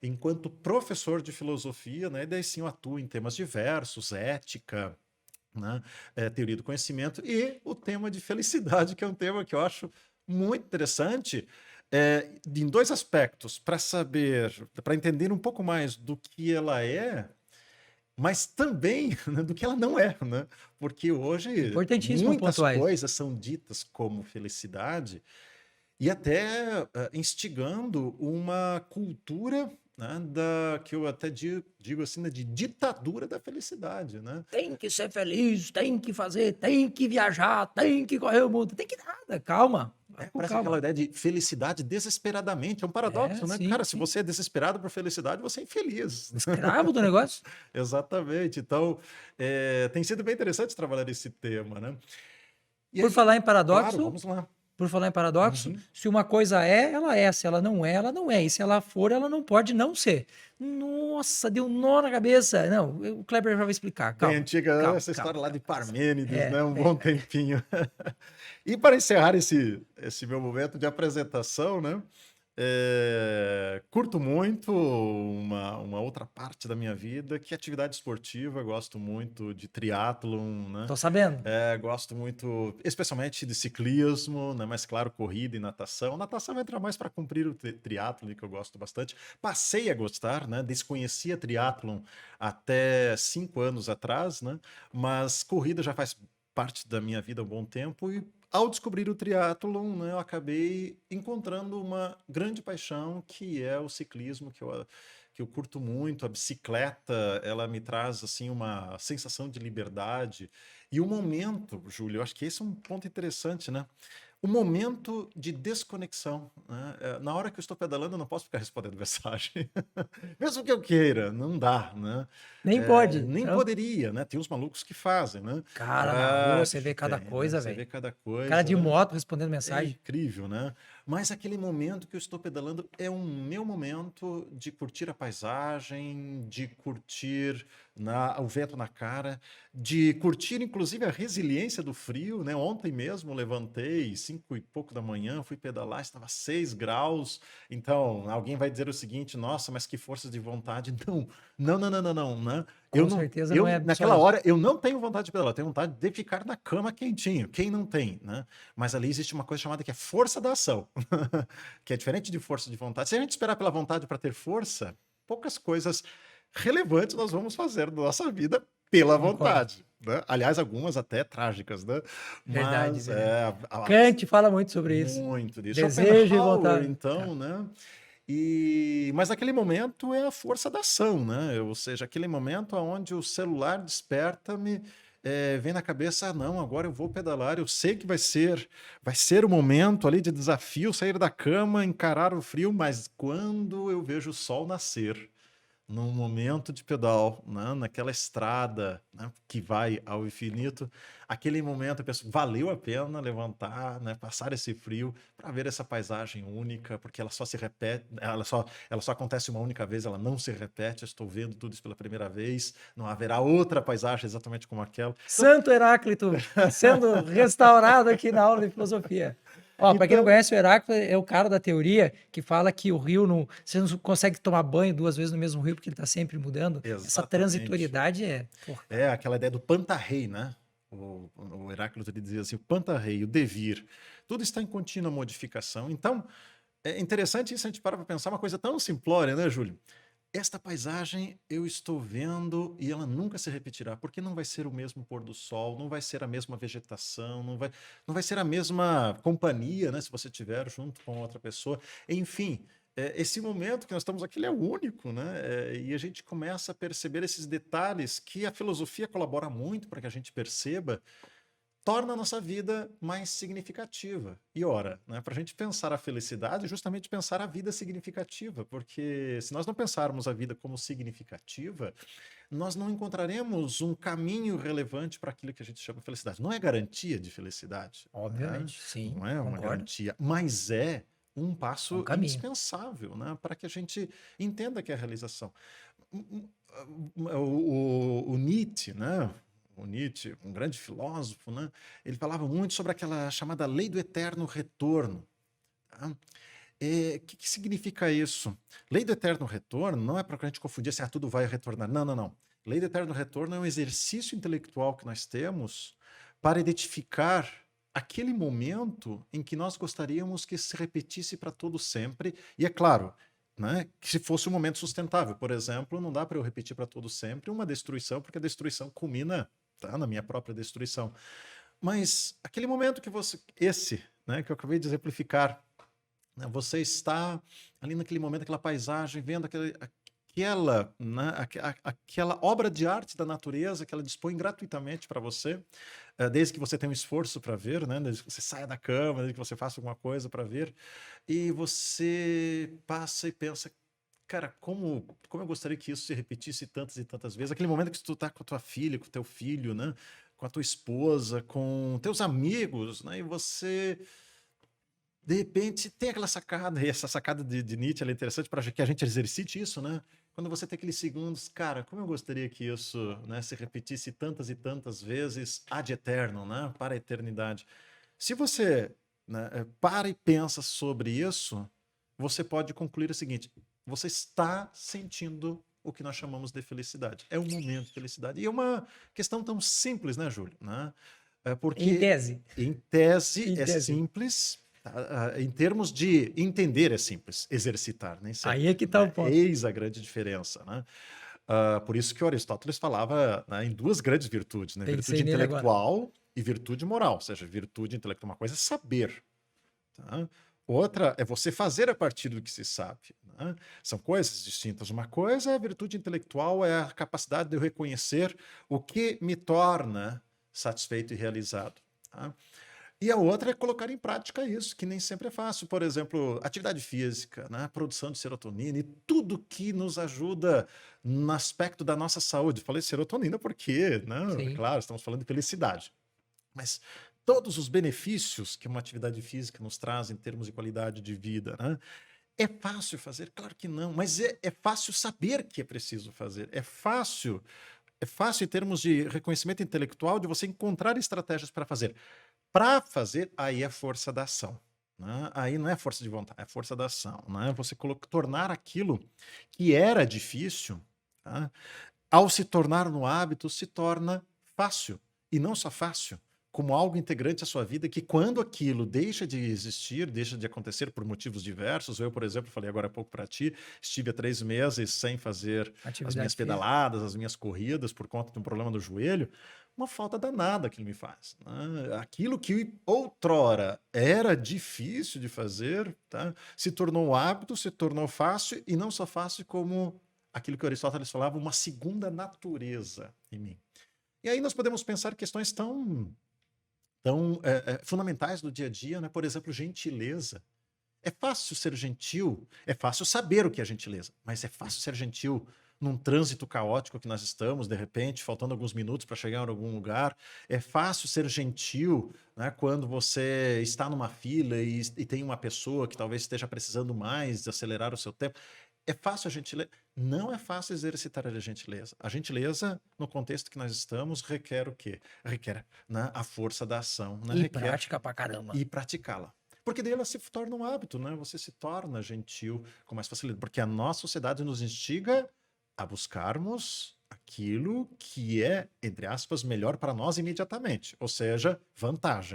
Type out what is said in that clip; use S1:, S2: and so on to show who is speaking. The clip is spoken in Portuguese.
S1: enquanto professor de filosofia, né? E daí sim eu atuo em temas diversos, ética, né? Teoria do conhecimento e o tema de felicidade, que é um tema que eu acho muito interessante, em dois aspectos, para saber, para entender um pouco mais do que ela é, mas também né, do que ela não é, né? Porque hoje
S2: Importantíssimo
S1: muitas
S2: pontuar isso.
S1: coisas são ditas como felicidade e até instigando uma cultura, né, que eu até digo assim, né, de ditadura da felicidade, né?
S2: Tem que ser feliz, tem que fazer, tem que viajar, tem que correr o mundo, tem que nada. Calma, vai com
S1: Parece aquela
S2: calma.
S1: ideia de felicidade desesperadamente. É um
S2: É,
S1: paradoxo, né?
S2: sim,
S1: Cara, se
S2: sim.
S1: você é desesperado por felicidade, você é infeliz.
S2: Escravo do negócio.
S1: Exatamente. Então, tem sido bem interessante trabalhar esse tema, né? E
S2: Por
S1: aí,
S2: falar em
S1: claro,
S2: paradoxo,
S1: vamos lá.
S2: por falar em paradoxo,
S1: Uhum.
S2: se uma coisa é, ela é. Se ela não é, ela não é. E se ela for, ela não pode não ser. Nossa, deu um nó na cabeça. Não, o Kleber já vai explicar.
S1: Bem
S2: Calma,
S1: antiga
S2: calma,
S1: essa
S2: calma,
S1: história lá de
S2: calma.
S1: Parmênides,
S2: É,
S1: né? Um bom
S2: é.
S1: tempinho. E para encerrar esse meu momento de apresentação, né? Curto muito uma outra parte da minha vida, que é atividade esportiva. Gosto muito de triatlon, né?
S2: Tô sabendo.
S1: Gosto muito, especialmente de ciclismo, né? Mas claro, corrida e natação. Natação entra mais para cumprir o triatlon, que eu gosto bastante. Passei a gostar, né? Desconhecia triatlon até 5 anos atrás, né? Mas corrida já faz parte da minha vida há um bom tempo e ao descobrir o triatlon, né, eu acabei encontrando uma grande paixão que é o ciclismo, que eu curto muito. A bicicleta, ela me traz assim uma sensação de liberdade e o momento, Júlio, eu acho que esse é um ponto interessante, né? O momento de desconexão, né? Na hora que eu estou pedalando, eu não posso ficar respondendo mensagem. Mesmo que eu queira, não dá, né?
S2: Nem pode.
S1: Nem poderia, né? Tem uns malucos que fazem, né?
S2: Cara, na rua você vê cada
S1: Tem, né?
S2: coisa,
S1: Você
S2: velho.
S1: vê cada
S2: Cara
S1: coisa,
S2: de
S1: né?
S2: moto respondendo
S1: É
S2: mensagem.
S1: incrível, né? Mas aquele momento que eu estou pedalando é o meu momento de curtir a paisagem, de curtir o vento na cara, de curtir inclusive a resiliência do frio, né? Ontem mesmo levantei 5 e pouco da manhã, fui pedalar, estava 6 graus. Então, alguém vai dizer o seguinte: nossa, mas que força de vontade. Não, não, não, não, não, não, né? Eu
S2: Com
S1: não,
S2: certeza não é só
S1: naquela
S2: isso.
S1: hora, eu não tenho vontade de pedalar, eu tenho vontade de ficar na cama quentinho. Quem não tem, né? Mas ali existe uma coisa chamada que é força da ação, que é diferente de força de vontade. Se a gente esperar pela vontade para ter força, poucas coisas relevantes nós vamos fazer na nossa vida pela
S2: Concordo.
S1: vontade, né? Aliás, algumas até trágicas, né?
S2: Verdade,
S1: Mas
S2: verdade. Kant fala muito sobre isso.
S1: muito disso.
S2: Desejo e
S1: Schopenhauer,
S2: vontade. É.
S1: então, né? Mas naquele momento é a força da ação, né? Ou seja, aquele momento onde o celular desperta-me, vem na cabeça, não, agora eu vou pedalar, eu sei que vai ser o momento ali de desafio, sair da cama, encarar o frio, mas quando eu vejo o sol nascer, num momento de pedal, né, naquela estrada, né, que vai ao infinito, aquele momento eu penso, valeu a pena levantar, né, passar esse frio para ver essa paisagem única, porque ela só se repete, ela só acontece uma única vez, ela não se repete. Eu estou vendo tudo isso pela primeira vez, não haverá outra paisagem exatamente como aquela. Então,
S2: Santo Heráclito sendo restaurado aqui na aula de filosofia. Ó, para quem não
S1: então
S2: conhece, o Heráclito é o cara da teoria que fala que o rio não. Você não consegue tomar banho 2 vezes no mesmo rio porque ele está sempre mudando. Essa
S1: exatamente.
S2: transitoriedade é. Porra,
S1: É aquela ideia do pantarrei, né? O Heráclito ele dizia assim: o pantarrei, o devir, tudo está em contínua modificação. Então, é interessante isso, a gente para pensar uma coisa tão simplória, né, Júlio? Esta paisagem eu estou vendo e ela nunca se repetirá, porque não vai ser o mesmo pôr do sol, não vai ser a mesma vegetação, não vai ser a mesma companhia, né, se você estiver junto com outra pessoa. Enfim, esse momento que nós estamos aqui ele é único, né? E a gente começa a perceber esses detalhes que a filosofia colabora muito para que a gente perceba, torna a nossa vida mais significativa. E ora, né, para a gente pensar a felicidade, justamente pensar a vida significativa, porque se nós não pensarmos a vida como significativa, nós não encontraremos um caminho relevante para aquilo que a gente chama de felicidade. Não é garantia de felicidade, né?
S2: obviamente, sim,
S1: Não é uma
S2: concordo.
S1: garantia, mas é um
S2: É um
S1: passo
S2: caminho.
S1: indispensável, né, para que a gente entenda que é a realização. O Nietzsche, né? O Nietzsche, um grande filósofo, né? Ele falava muito sobre aquela chamada lei do eterno retorno. Tá? Que significa isso? Lei do eterno retorno não é para a gente confundir se tudo vai retornar. Não, não, não. Lei do eterno retorno é um exercício intelectual que nós temos para identificar aquele momento em que nós gostaríamos que se repetisse para todo sempre. E é claro, né, que se fosse um momento sustentável. Por exemplo, não dá para eu repetir para todo sempre uma destruição, porque a destruição culmina, tá, na minha própria destruição. Mas aquele momento que você. Esse, né, que eu acabei de exemplificar, né, você está ali naquele momento, aquela paisagem, vendo aquela, né, aquela obra de arte da natureza que ela dispõe gratuitamente para você, desde que você tenha um esforço para ver, né, desde que você saia da cama, desde que você faça alguma coisa para ver, e você passa e pensa, cara, como eu gostaria que isso se repetisse tantas e tantas vezes. Aquele momento que tu tá com a tua filha, com o teu filho, né, com a tua esposa, com teus amigos, né, e você de repente tem aquela sacada, e essa sacada de Nietzsche ela é interessante para que a gente exercite isso, né? Quando você tem aqueles segundos, cara, como eu gostaria que isso, né, se repetisse tantas e tantas vezes ad eterno, né, para a eternidade. Se você, né, para e pensa sobre isso, você pode concluir o seguinte: você está sentindo o que nós chamamos de felicidade. É um momento de felicidade. E é uma questão tão simples, né, Júlio? Né?
S2: Em
S1: Porque,
S2: tese.
S1: em tese,
S2: Em
S1: é
S2: tese.
S1: simples. Em termos de entender é simples, exercitar nem
S2: Aí
S1: sempre,
S2: é que tá o
S1: né?
S2: ponto.
S1: Eis a grande diferença, né? Por isso que Aristóteles falava, né, em duas grandes virtudes, né?
S2: Pensei
S1: Virtude
S2: nele agora.
S1: intelectual e virtude moral. Ou seja, virtude intelectual, uma coisa é saber, tá? Outra é você fazer a partir do que se sabe, né? São coisas distintas. Uma coisa é a virtude intelectual, é a capacidade de eu reconhecer o que me torna satisfeito e realizado, tá? E a outra é colocar em prática isso, que nem sempre é fácil. Por exemplo, atividade física, né? Produção de serotonina e tudo que nos ajuda no aspecto da nossa saúde. Falei serotonina porque, né?
S2: Sim.
S1: Claro, estamos falando de felicidade. Mas todos os benefícios que uma atividade física nos traz em termos de qualidade de vida, né? É fácil fazer? Claro que não, mas é fácil saber que é preciso fazer. É fácil em termos de reconhecimento intelectual de você encontrar estratégias para fazer. Para fazer, aí é força da ação, né? Aí não é força de vontade, é força da ação, né? Você tornar aquilo que era difícil, tá? Ao se tornar no hábito, se torna fácil. E não só fácil, como algo integrante à sua vida, que quando aquilo deixa de existir, deixa de acontecer por motivos diversos, eu, por exemplo, falei agora há pouco para ti, estive há 3 meses sem fazer as minhas
S2: Atividade física.
S1: pedaladas, as minhas corridas, por conta de um problema no joelho, uma falta danada que ele me faz, né? Aquilo que outrora era difícil de fazer, tá? Se tornou um hábito, se tornou fácil, e não só fácil como aquilo que Aristóteles falava, uma segunda natureza em mim. E aí nós podemos pensar questões tão fundamentais do dia a dia, né? Por exemplo, gentileza. É fácil ser gentil, é fácil saber o que é gentileza, mas é fácil ser gentil num trânsito caótico que nós estamos, de repente, faltando alguns minutos para chegar em algum lugar. É fácil ser gentil, né, quando você está numa fila e tem uma pessoa que talvez esteja precisando mais de acelerar o seu tempo. É fácil a gentileza? Não é fácil exercitar a gentileza. A gentileza, no contexto que nós estamos, requer o quê? Requer, né, a força da ação, né?
S2: E
S1: Requer
S2: prática pra caramba.
S1: e praticá-la. Porque daí ela se torna um hábito, né? Você se torna gentil com mais facilidade. Porque a nossa sociedade nos instiga a buscarmos aquilo que é, entre aspas, melhor para nós imediatamente. Ou seja, vantagem.